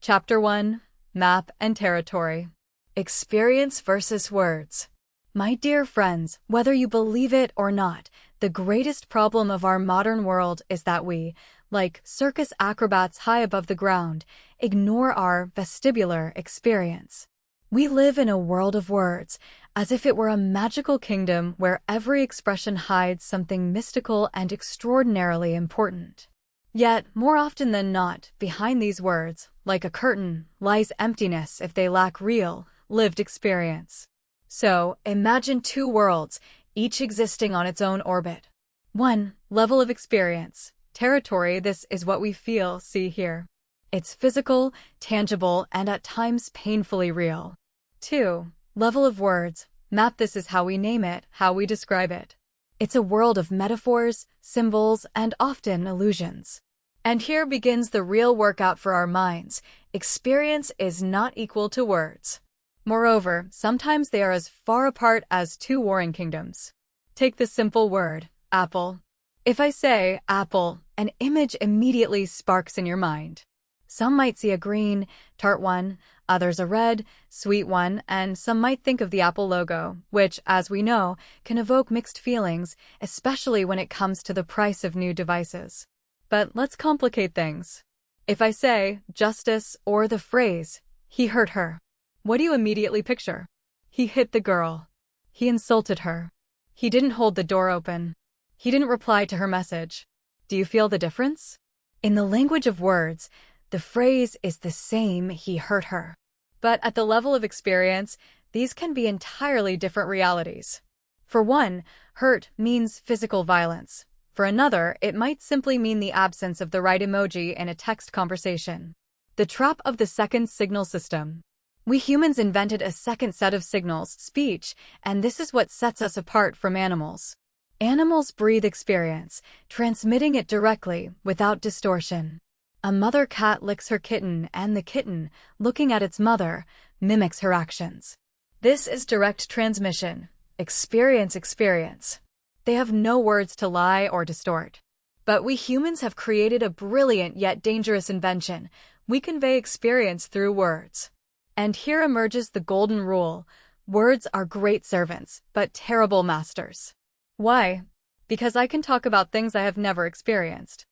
Chapter 1: Map and Territory. Experience versus words. My dear friends, whether you believe it or not, the greatest problem of our modern world is that we, like circus acrobats high above the ground, ignore our vestibular experience. We live in a world of words, as if it were a magical kingdom where every expression hides something mystical and extraordinarily important. Yet, more often than not, behind these words, like a curtain, lies emptiness if they lack real, lived experience. So, imagine two worlds, each existing on its own orbit. 1. Level of experience. Territory. This is what we feel, see, hear. It's physical, tangible, and at times painfully real. 2. Level of words. Map. This is how we name it, how we describe it. It's a world of metaphors, symbols, and often illusions. And here begins the real workout for our minds. Experience is not equal to words. Moreover, sometimes they are as far apart as two warring kingdoms. Take the simple word, apple. If I say apple, an image immediately sparks in your mind. Some might see a green, tart one, others a red, sweet one, and some might think of the Apple logo, which, as we know, can evoke mixed feelings, especially when it comes to the price of new devices. But let's complicate things. If I say justice or the phrase, he hurt her, what do you immediately picture? He hit the girl. He insulted her. He didn't hold the door open. He didn't reply to her message. Do you feel the difference? In the language of words, the phrase is the same, he hurt her. But at the level of experience, these can be entirely different realities. For one, hurt means physical violence. For another, it might simply mean the absence of the right emoji in a text conversation. The trap of the second signal system. We humans invented a second set of signals, speech, and this is what sets us apart from animals. Animals breathe experience, transmitting it directly, without distortion. A mother cat licks her kitten, and the kitten, looking at its mother, mimics her actions. This is direct transmission. Experience. They have no words to lie or distort. But we humans have created a brilliant yet dangerous invention. We convey experience through words. And here emerges the golden rule. Words are great servants, but terrible masters. Why? Because I can talk about things I have never experienced.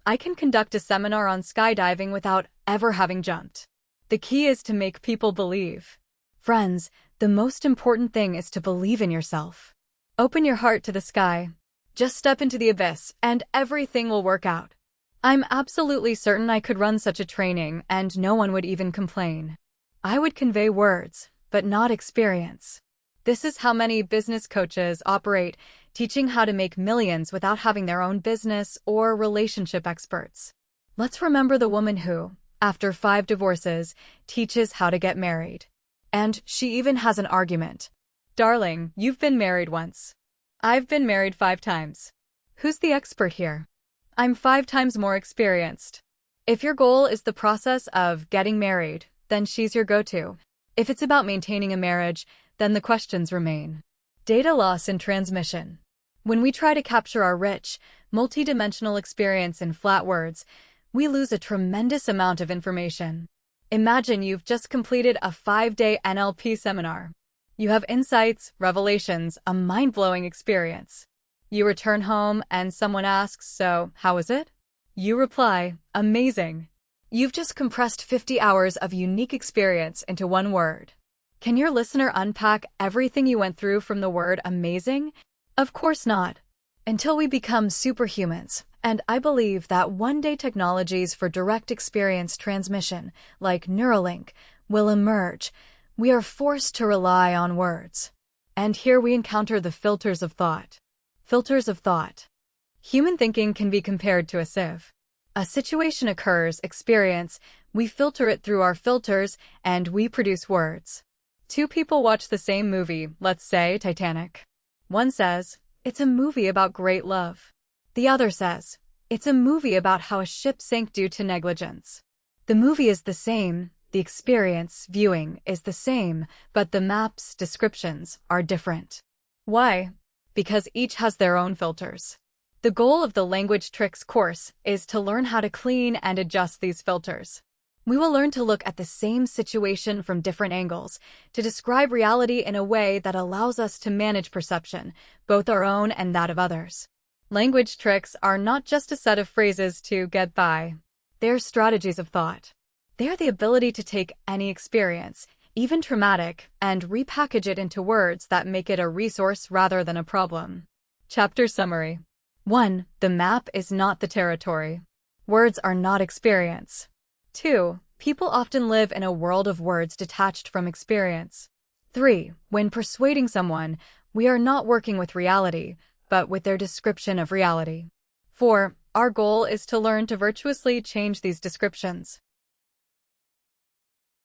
I can conduct a seminar on skydiving without ever having jumped. The key is to make people believe. Friends, the most important thing is to believe in yourself. Open your heart to the sky. Just step into the abyss, and everything will work out. I'm absolutely certain I could run such a training, and no one would even complain. I would convey words, but not experience. This is how many business coaches operate, teaching how to make millions without having their own business or relationship experts. Let's remember the woman who, after 5 divorces, teaches how to get married. And she even has an argument. Darling, you've been married once. I've been married 5 times. Who's the expert here? I'm 5 times more experienced. If your goal is the process of getting married, then she's your go-to. If it's about maintaining a marriage, then the questions remain. Data loss in transmission. When we try to capture our rich, multidimensional experience in flat words, we lose a tremendous amount of information. Imagine you've just completed a 5-day NLP seminar. You have insights, revelations, a mind-blowing experience. You return home and someone asks, so, how was it? You reply, amazing. You've just compressed 50 hours of unique experience into one word. Can your listener unpack everything you went through from the word amazing? Of course not. Until we become superhumans, and I believe that one day technologies for direct experience transmission, like Neuralink, will emerge, we are forced to rely on words. And here we encounter the filters of thought. Filters of thought. Human thinking can be compared to a sieve. A situation occurs, experience, we filter it through our filters, and we produce words. 2 people watch the same movie, let's say Titanic. One says, it's a movie about great love. The other says, it's a movie about how a ship sank due to negligence. The movie is the same, the experience, viewing, is the same, but the maps, descriptions, are different. Why? Because each has their own filters. The goal of the Language Tricks course is to learn how to clean and adjust these filters. We will learn to look at the same situation from different angles, to describe reality in a way that allows us to manage perception, both our own and that of others. Language tricks are not just a set of phrases to get by. They're strategies of thought. They are the ability to take any experience, even traumatic, and repackage it into words that make it a resource rather than a problem. Chapter Summary 1. The map is not the territory. Words are not experience. 2. People often live in a world of words detached from experience. 3. When persuading someone, we are not working with reality, but with their description of reality. 4. Our goal is to learn to virtuously change these descriptions.